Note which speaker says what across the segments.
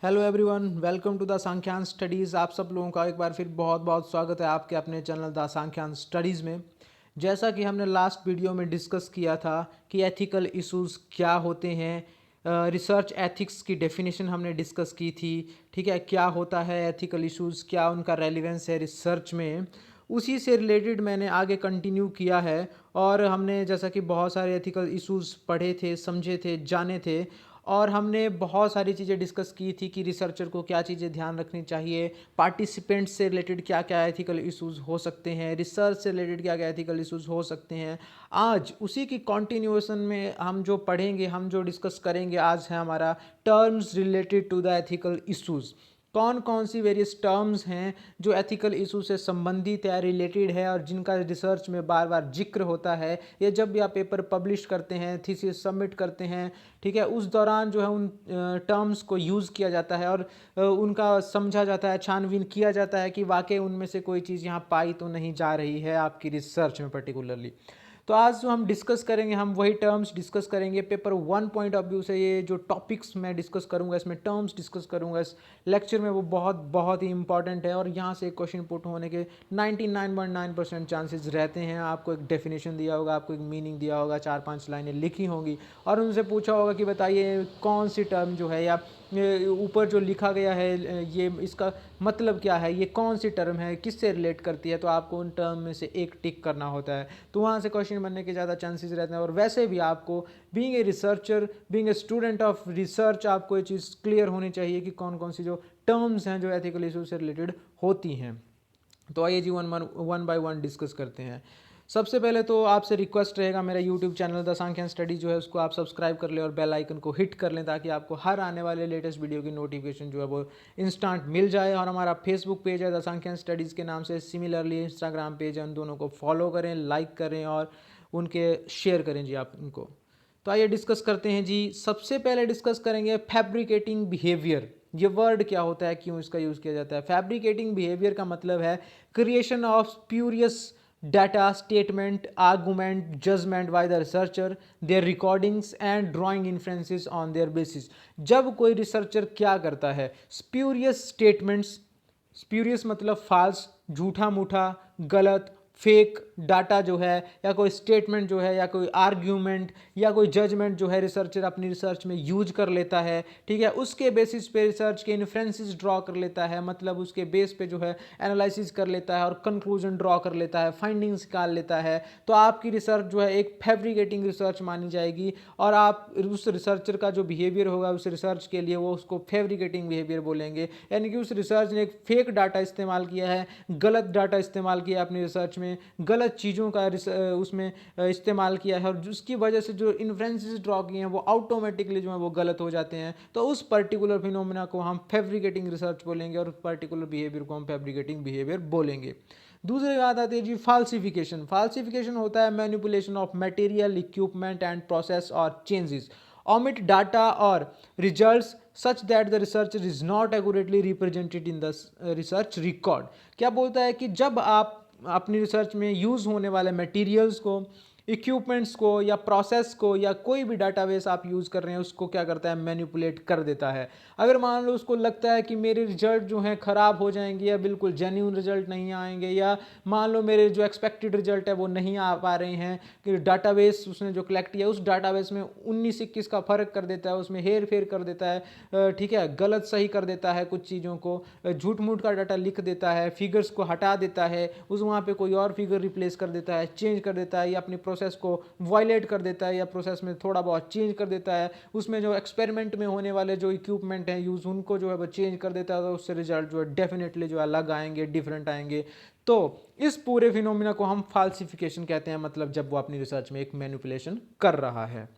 Speaker 1: Hello everyone, welcome to the Sankhyan studies. आप सब लोगों का एक बार फिर बहुत बहुत स्वागत है आपके अपने चैनल द सांख्यान स्टडीज़ में। जैसा कि हमने लास्ट वीडियो में डिस्कस किया था कि एथिकल इश्यूज क्या होते हैं, रिसर्च एथिक्स की डेफिनेशन हमने डिस्कस की थी। ठीक है, क्या होता है एथिकल इश्यूज, क्या उनका रेलिवेंस है रिसर्च में, उसी से रिलेटेड मैंने आगे कंटिन्यू किया है। और हमने जैसा कि बहुत सारे एथिकल इश्यूज पढ़े थे, समझे थे, जाने थे, और हमने बहुत सारी चीज़ें डिस्कस की थी कि रिसर्चर को क्या चीज़ें ध्यान रखनी चाहिए, पार्टिसिपेंट्स से रिलेटेड क्या क्या एथिकल इश्यूज हो सकते हैं, रिसर्च से रिलेटेड क्या क्या एथिकल इश्यूज हो सकते हैं। आज उसी की कंटिन्यूएशन में हम जो पढ़ेंगे, हम जो डिस्कस करेंगे आज है हमारा terms related to the ethical issues. कौन कौन सी वेरियस टर्म्स हैं जो एथिकल इशू से संबंधित है, रिलेटेड है, और जिनका रिसर्च में बार बार जिक्र होता है। ये जब भी आप पेपर पब्लिश करते हैं, थीसिस सबमिट करते हैं, ठीक है, उस दौरान जो है उन टर्म्स को यूज़ किया जाता है और उनका समझा जाता है, छानबीन किया जाता है कि वाकई उनमें से कोई चीज़ यहाँ पाई तो नहीं जा रही है आपकी रिसर्च में पर्टिकुलरली। तो आज जो हम डिस्कस करेंगे, हम वही टर्म्स डिस्कस करेंगे paper one point of view से। ये जो टॉपिक्स मैं डिस्कस करूंगा, इसमें टर्म्स डिस्कस करूंगा इस लेक्चर में, वो बहुत बहुत ही इंपॉर्टेंट है और यहाँ से क्वेश्चन पुट होने के 99.9% चांसेस रहते हैं। आपको एक डेफिनेशन दिया होगा, आपको एक मीनिंग दिया होगा, 4-5 लाइनें लिखी होंगी और उनसे पूछा होगा कि बताइए कौन सी टर्म जो है, या ऊपर जो लिखा गया है ये इसका मतलब क्या है, ये कौन सी टर्म है, किससे रिलेट करती है। तो आपको उन टर्म में से एक टिक करना होता है, तो वहाँ से क्वेश्चन बनने के ज़्यादा चांसेस रहते हैं। और वैसे भी आपको being a researcher, being a student of research, आपको ये चीज़ क्लियर होनी चाहिए कि कौन कौन सी जो टर्म्स हैं जो एथिकल इशू से रिलेटेड होती हैं। तो आइए जी वन बाय वन डिस्कस करते हैं। सबसे पहले तो आपसे रिक्वेस्ट रहेगा, मेरा यूट्यूब चैनल द सांख्यान स्टडी जो है उसको आप सब्सक्राइब कर लें और बेल आइकन को हिट कर लें, ताकि आपको हर आने वाले लेटेस्ट वीडियो की नोटिफिकेशन जो है वो इंस्टेंट मिल जाए। और हमारा फेसबुक पेज है द सांख्यान स्टडीज़ के नाम से, सिमिलरली इंस्टाग्राम पेज है, उन दोनों को फॉलो करें, लाइक करें और उनके शेयर करें जी आप उनको। तो आइए डिस्कस करते हैं जी। सबसे पहले डिस्कस करेंगे फैब्रिकेटिंग बिहेवियर। ये वर्ड क्या होता है, क्यों इसका यूज़ किया जाता है। फैब्रिकेटिंग बिहेवियर का मतलब है creation of spurious data, statement, argument, judgement by the researcher, their recordings and drawing inferences on their basis. जब कोई रिसर्चर क्या करता है, स्प्यूरियस स्टेटमेंट्स, स्प्यूरियस मतलब फाल्स, झूठा मूठा, गलत, फेक डाटा जो है, या कोई स्टेटमेंट जो है, या कोई आर्ग्यूमेंट, या कोई जजमेंट जो है रिसर्चर अपनी रिसर्च में यूज कर लेता है। ठीक है, उसके बेसिस पे रिसर्च के इन्फ्रेंसेस ड्रॉ कर लेता है, मतलब उसके बेस पे जो है एनालिसिस कर लेता है और कंक्लूजन ड्रॉ कर लेता है, फाइंडिंग्स निकाल लेता है। तो आपकी रिसर्च जो है एक फैब्रिकेटिंग रिसर्च मानी जाएगी, और आप उस रिसर्चर का जो बिहेवियर होगा उस रिसर्च के लिए, वो उसको फैब्रिकेटिंग बिहेवियर बोलेंगे। यानी कि उस रिसर्च ने एक फेक डाटा इस्तेमाल किया है, गलत डाटा इस्तेमाल किया है अपनी रिसर्च में, गलत चीज़ों का उसमें इस्तेमाल किया है, और जिसकी वजह से जो इन्फ्रेंसेस ड्रॉ किए हैं वो ऑटोमेटिकली जो है वो गलत हो जाते हैं। तो उस पर्टिकुलर फिनोमिना को हम फैब्रिकेटिंग रिसर्च बोलेंगे, और उस पर्टिकुलर बिहेवियर को हम फैब्रिकेटिंग बिहेवियर बोलेंगे। दूसरी बात आती है जी फाल्सिफिकेशन। फाल्सिफिकेशन होता है manipulation of material, equipment and process और changes, omit data or results such that the researcher is not accurately represented in the research record। क्या बोलता है कि जब आप अपनी रिसर्च में यूज़ होने वाले मटेरियल्स को, इक्विपमेंट्स को, या प्रोसेस को, या कोई भी डाटाबेस आप यूज़ कर रहे हैं, उसको क्या करता है, मैनिपुलेट कर देता है। अगर मान लो उसको लगता है कि मेरे रिजल्ट जो हैं ख़राब हो जाएंगे, या बिल्कुल जेन्यून रिजल्ट नहीं आएंगे, या मान लो मेरे जो एक्सपेक्टेड रिजल्ट है वो नहीं आ पा रहे हैं, कि डाटाबेस उसने जो कलेक्ट किया उस डाटाबेस में 19-21 का फ़र्क कर देता है, उसमें हेर फेर कर देता है, ठीक है, गलत सही कर देता है, कुछ चीज़ों को झूठ मूठ का डाटा लिख देता है, फिगर्स को हटा देता है, उस वहाँ पे कोई और फिगर रिप्लेस कर देता है, चेंज कर देता है, या अपनी प्रोसेस को वायलेट कर देता है, या प्रोसेस में थोड़ा बहुत चेंज कर देता है, उसमें जो एक्सपेरिमेंट में होने वाले जो इक्विपमेंट हैं यूज़, उनको जो है वो चेंज कर देता है, तो उससे रिजल्ट जो है डेफिनेटली जो है अलग आएंगे, डिफरेंट आएंगे। तो इस पूरे फिनोमिना को हम फाल्सिफिकेशन कहते हैं, मतलब जब वो अपनी रिसर्च में एक मैनिपुलेशन कर रहा है।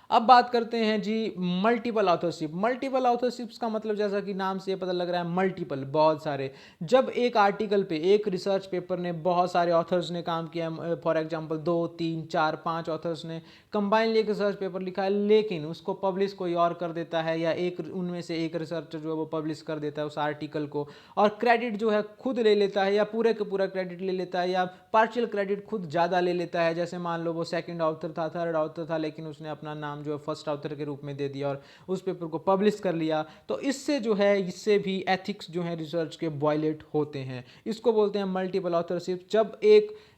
Speaker 1: अब बात करते हैं जी मल्टीपल ऑथरशिप। मल्टीपल ऑथरशिप्स का मतलब जैसा कि नाम से पता लग रहा है, मल्टीपल, बहुत सारे। जब एक आर्टिकल पे, एक रिसर्च पेपर ने बहुत सारे ऑथर्स ने काम किया, फॉर एग्जांपल 2, 3, 4, 5 ऑथर्स ने कंबाइनली एक रिसर्च पेपर लिखा है, लेकिन उसको पब्लिश कोई और कर देता है, या एक उनमें से एक रिसर्चर जो है वो पब्लिश कर देता है उस आर्टिकल को, और क्रेडिट जो है खुद ले लेता है, या पूरे का पूरा क्रेडिट ले लेता है, या पार्शियल क्रेडिट खुद ज़्यादा ले लेता है। जैसे मान लो वो सेकंड ऑथर था, थर्ड ऑथर था, लेकिन उसने अपना नाम जो है फर्स्ट ऑथर के रूप में दे दिया और उस पेपर को पब्लिश कर लिया, तो इससे जो है इससे भी एथिक्स जो है रिसर्च के वायलेट होते हैं। इसको बोलते हैं मल्टीपल ऑथरशिप।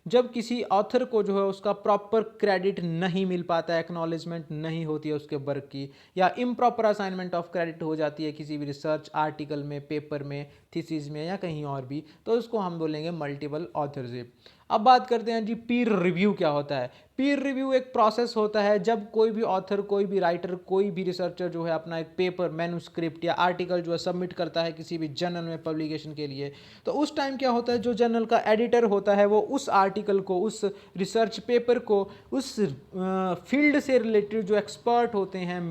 Speaker 1: जब किसी ऑथर को जो है उसका प्रॉपर क्रेडिट नहीं मिल पाता, एक्नॉलेजमेंट नहीं होती है उसके वर्क की, या इम्प्रॉपर असाइनमेंट ऑफ क्रेडिट हो जाती है किसी भी रिसर्च आर्टिकल में, पेपर में, थीसिस में या कहीं और भी, तो उसको हम बोलेंगे मल्टीपल ऑथरशिप। अब बात करते हैं जी पीर रिव्यू क्या होता है। पीर रिव्यू एक प्रोसेस होता है जब कोई भी ऑथर, कोई भी राइटर, कोई भी रिसर्चर जो है अपना एक पेपर, मैन्युस्क्रिप्ट या आर्टिकल जो है सबमिट करता है किसी भी जर्नल में पब्लिकेशन के लिए, तो उस टाइम क्या होता है, जो जर्नल का एडिटर होता है वो उस आर्टिकल को, उस रिसर्च पेपर को, उस फील्ड से रिलेटेड जो एक्सपर्ट होते हैं,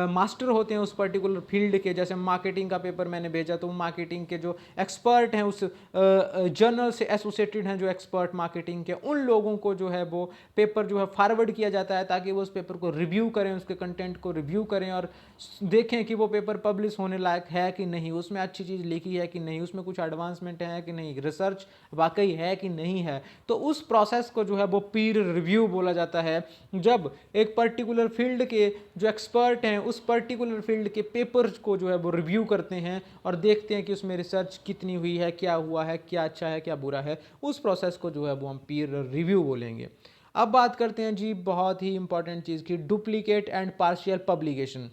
Speaker 1: मास्टर होते हैं उस पर्टिकुलर फील्ड के, जैसे मार्केटिंग का पेपर मैंने भेजा तो मार्केटिंग के जो एक्सपर्ट हैं उस जर्नल से एसोसिएटेड हैं, जो एक्सपर्ट मार्केटिंग के, उन लोगों को जो है वो पेपर जो है फॉरवर्ड किया जाता है ताकि वो उस पेपर को रिव्यू करें, उसके कंटेंट को रिव्यू करें और देखें कि वो पेपर पब्लिश होने लायक है कि नहीं, उसमें अच्छी चीज़ लिखी है कि नहीं, उसमें कुछ एडवांसमेंट है कि नहीं, रिसर्च वाकई है कि नहीं है। तो उस प्रोसेस को जो है वो पीर रिव्यू बोला जाता है, जब एक पर्टिकुलर फील्ड के जो एक्सपर्ट हैं उस पर्टिकुलर फील्ड के पेपर्स को जो है वो रिव्यू करते हैं और देखते हैं कि उसमें रिसर्च कितनी हुई है, क्या हुआ है, क्या अच्छा है, क्या बुरा है। उस प्रोसेस को जो है वो हम पीर रिव्यू बोलेंगे। अब बात करते हैं जी बहुत ही इंपॉर्टेंट चीज़ की, डुप्लीकेट एंड पार्शियल पब्लिकेशन।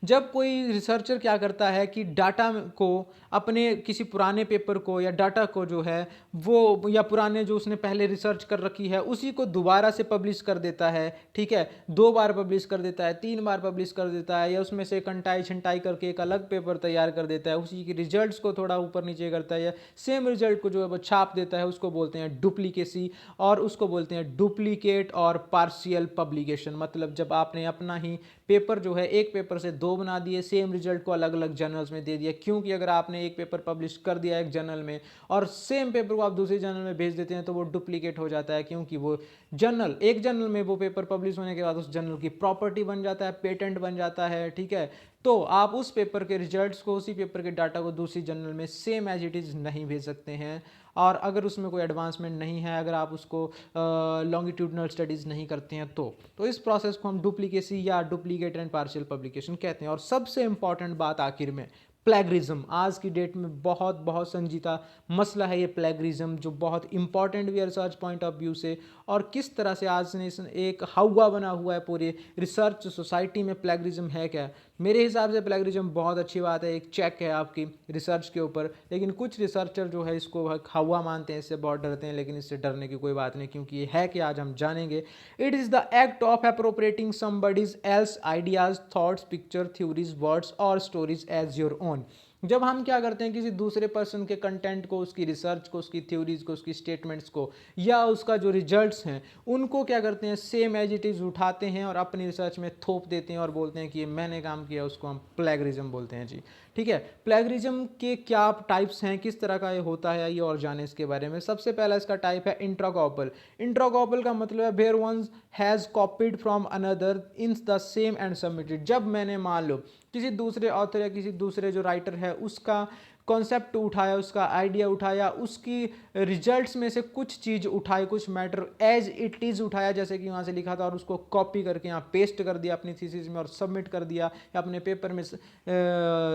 Speaker 1: जब कोई रिसर्चर क्या करता है कि डाटा को, अपने किसी पुराने पेपर को या डाटा को जो है वो, या पुराने जो उसने पहले रिसर्च कर रखी है उसी को दोबारा से पब्लिश कर देता है, ठीक है, 2 बार पब्लिश कर देता है, 3 बार पब्लिश कर देता है, या उसमें से कंटाई छंटाई करके एक अलग पेपर तैयार कर देता है, उसी के रिजल्ट्स को थोड़ा ऊपर नीचे करता है या सेम रिजल्ट को जो है वो छाप देता है, उसको बोलते हैं डुप्लीकेसी और उसको बोलते हैं डुप्लीकेट और पार्शियल पब्लिकेशन। मतलब जब आपने अपना ही पेपर जो है एक पेपर से 2 बना दिए, सेम रिजल्ट को अलग अलग जर्नल्स में दे दिया, क्योंकि अगर आपने एक पेपर पब्लिश कर दिया एक जर्नल में और सेम पेपर को आप दूसरे जर्नल में भेज देते हैं तो वो डुप्लीकेट हो जाता है, क्योंकि वो जर्नल, एक जर्नल में वो पेपर पब्लिश होने के बाद उस जर्नल की प्रॉपर्टी बन जाता है, पेटेंट बन जाता है, ठीक है। तो आप उस पेपर के रिजल्ट्स को, उसी पेपर के डाटा को दूसरी जर्नल में सेम एज इट इज़ नहीं भेज सकते हैं, और अगर उसमें कोई एडवांसमेंट नहीं है, अगर आप उसको लॉन्गिट्यूडनल स्टडीज़ नहीं करते हैं तो इस प्रोसेस को हम डुप्लीकेसी या डुप्लीकेट एंड पार्शियल पब्लिकेशन कहते हैं। और सबसे इंपॉर्टेंट बात आखिर में, प्लेगरिज्म। आज की डेट में बहुत बहुत संजीदा मसला है ये प्लेगरिज्म, जो बहुत इंपॉर्टेंट भी है रिसर्च पॉइंट ऑफ व्यू से, और किस तरह से आज ने एक हवा बना हुआ है पूरे रिसर्च सोसाइटी में। प्लेगरिज्म है क्या? मेरे हिसाब से प्लेगरिज्म बहुत अच्छी बात है, एक चेक है आपकी रिसर्च के ऊपर, लेकिन कुछ रिसर्चर जो है इसको हवा मानते हैं, इससे बहुत डरते हैं, लेकिन इससे डरने की कोई बात नहीं, क्योंकि ये है कि आज हम जानेंगे। It is the act of appropriating somebody's else ideas, thoughts, picture, theories, words और स्टोरीज एज योर ओन। जब हम क्या करते हैं, किसी दूसरे पर्सन के कंटेंट को, उसकी रिसर्च को, उसकी थ्योरीज को, उसकी स्टेटमेंट्स को, या उसका जो रिजल्ट्स हैं उनको क्या करते हैं, सेम एज इट इज़ उठाते हैं और अपनी रिसर्च में थोप देते हैं और बोलते हैं कि ये मैंने काम किया, उसको हम प्लेगरिज्म बोलते हैं जी, ठीक है। प्लेगरिज्म के क्या टाइप्स हैं, किस तरह का ये होता है, ये और जाने इसके बारे में। सबसे पहला इसका टाइप है इंट्राकॉपल। इंट्राकॉपल का मतलब है where one has copied from another in the same and submitted. जब मैंने मान लो किसी दूसरे ऑथर या किसी दूसरे जो राइटर है उसका कॉन्सेप्ट उठाया, उसका आइडिया उठाया, उसकी रिजल्ट्स में से कुछ चीज़ उठाई, कुछ मैटर एज इट इज़ उठाया जैसे कि वहाँ से लिखा था, और उसको कॉपी करके यहाँ पेस्ट कर दिया अपनी थीसिस में और सबमिट कर दिया, या अपने पेपर में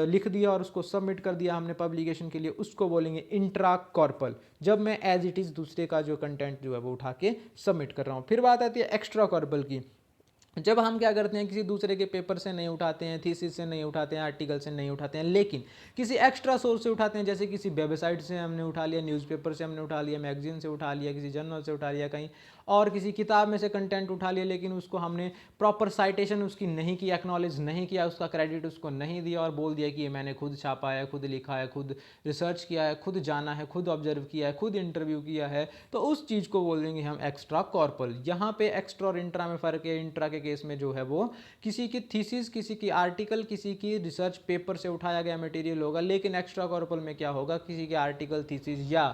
Speaker 1: लिख दिया और उसको सबमिट कर दिया हमने पब्लिकेशन के लिए, उसको बोलेंगे इंट्राकॉर्पल। जब मैं एज इट इज़ दूसरे का जो कंटेंट जो है वो उठा के सबमिट कर रहा हूँ। फिर बात आती है एक्स्ट्राकॉर्पल की। जब हम क्या करते हैं, किसी दूसरे के पेपर से नहीं उठाते हैं, थीसिस से नहीं उठाते हैं, आर्टिकल से नहीं उठाते हैं, लेकिन किसी एक्स्ट्रा सोर्स से उठाते हैं, जैसे किसी वेबसाइट से हमने उठा लिया, न्यूज़पेपर से हमने उठा लिया, मैगजीन से उठा लिया, किसी जर्नल से उठा लिया, कहीं और किसी किताब में से कंटेंट उठा लिया, लेकिन उसको हमने प्रॉपर साइटेशन उसकी नहीं की, एक्नॉलेज नहीं किया, उसका क्रेडिट उसको नहीं दिया और बोल दिया कि ये मैंने खुद छापा है, खुद लिखा है, खुद रिसर्च किया है, खुद जाना है, खुद ऑब्जर्व किया है, खुद इंटरव्यू किया है, तो उस चीज़ को बोल देंगे हम एक्स्ट्रा कॉर्पल। यहाँ पे एक्स्ट्रा और इंट्रा में फ़र्क है। इंट्रा के केस में जो है वो किसी की थीसिस, किसी की आर्टिकल, किसी की रिसर्च पेपर से उठाया गया मटेरियल होगा, लेकिन एक्स्ट्रा कॉर्पल में क्या होगा, किसी के आर्टिकल, थीसिस या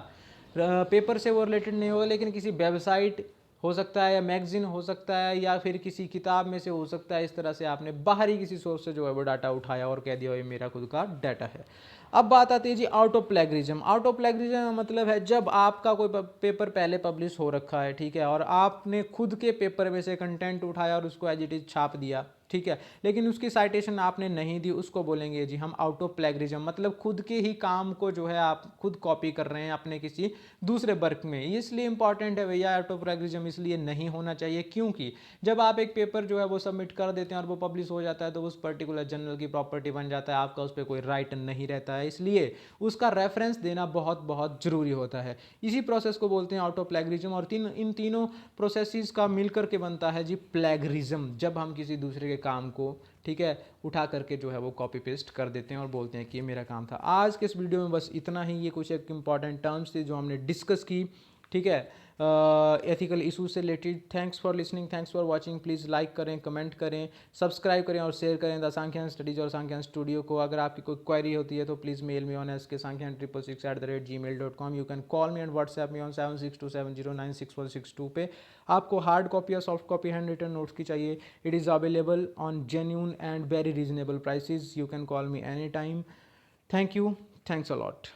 Speaker 1: पेपर से वो रिलेटेड नहीं होगा, लेकिन किसी वेबसाइट हो सकता है, या मैगजीन हो सकता है, या फिर किसी किताब में से हो सकता है। इस तरह से आपने बाहरी किसी सोर्स से जो है वो डाटा उठाया और कह दिया ये मेरा खुद का डाटा है। अब बात आती है जी out of plagiarism. Out of plagiarism मतलब है जब आपका कोई पेपर पहले पब्लिश हो रखा है, ठीक है, और आपने खुद के पेपर में से कंटेंट उठाया और उसको एज इट इज छाप दिया, ठीक है, लेकिन उसकी साइटेशन आपने नहीं दी, उसको बोलेंगे जी हम आउट ऑफ प्लेगरिज्म। मतलब खुद के ही काम को जो है आप खुद कॉपी कर रहे हैं अपने किसी दूसरे वर्क में। इसलिए इंपॉर्टेंट है भैया, आउट ऑफ प्लेगरिज्म इसलिए नहीं होना चाहिए क्योंकि जब आप एक पेपर जो है वो सबमिट कर देते हैं और वो पब्लिश हो जाता है तो उस पर्टिकुलर जर्नल की प्रॉपर्टी बन जाता है, आपका उस पर कोई राइट नहीं रहता है, इसलिए उसका रेफरेंस देना बहुत बहुत जरूरी होता है। इसी प्रोसेस को बोलते हैं आउट ऑफ प्लेगरिज्म। और इन तीनों प्रोसेसेस का मिलकर के बनता है जी प्लेगरिज्म, जब हम किसी दूसरे के काम को, ठीक है, उठा करके जो है वो कॉपी पेस्ट कर देते हैं और बोलते हैं कि ये मेरा काम था। आज के इस वीडियो में बस इतना ही। ये कुछ एक इंपॉर्टेंट टर्म्स थे जो हमने डिस्कस की, ठीक है, एथिकल इशूज से related. Thanks for listening, thanks for watching. Please like करें, कमेंट करें, सब्सक्राइब करें और शेयर करें द सांख्यान स्टडीज और सांख्यान स्टूडियो को। अगर आपकी कोई क्वेरी होती है तो please mail me on sk.sankhyan666@gmail.com। You can call me and WhatsApp me on 7627096462 पे। आपको हार्ड कॉपी या soft copy hand written notes की चाहिए, it is available on genuine and very reasonable prices. You can call me any time. Thank you, thanks a lot.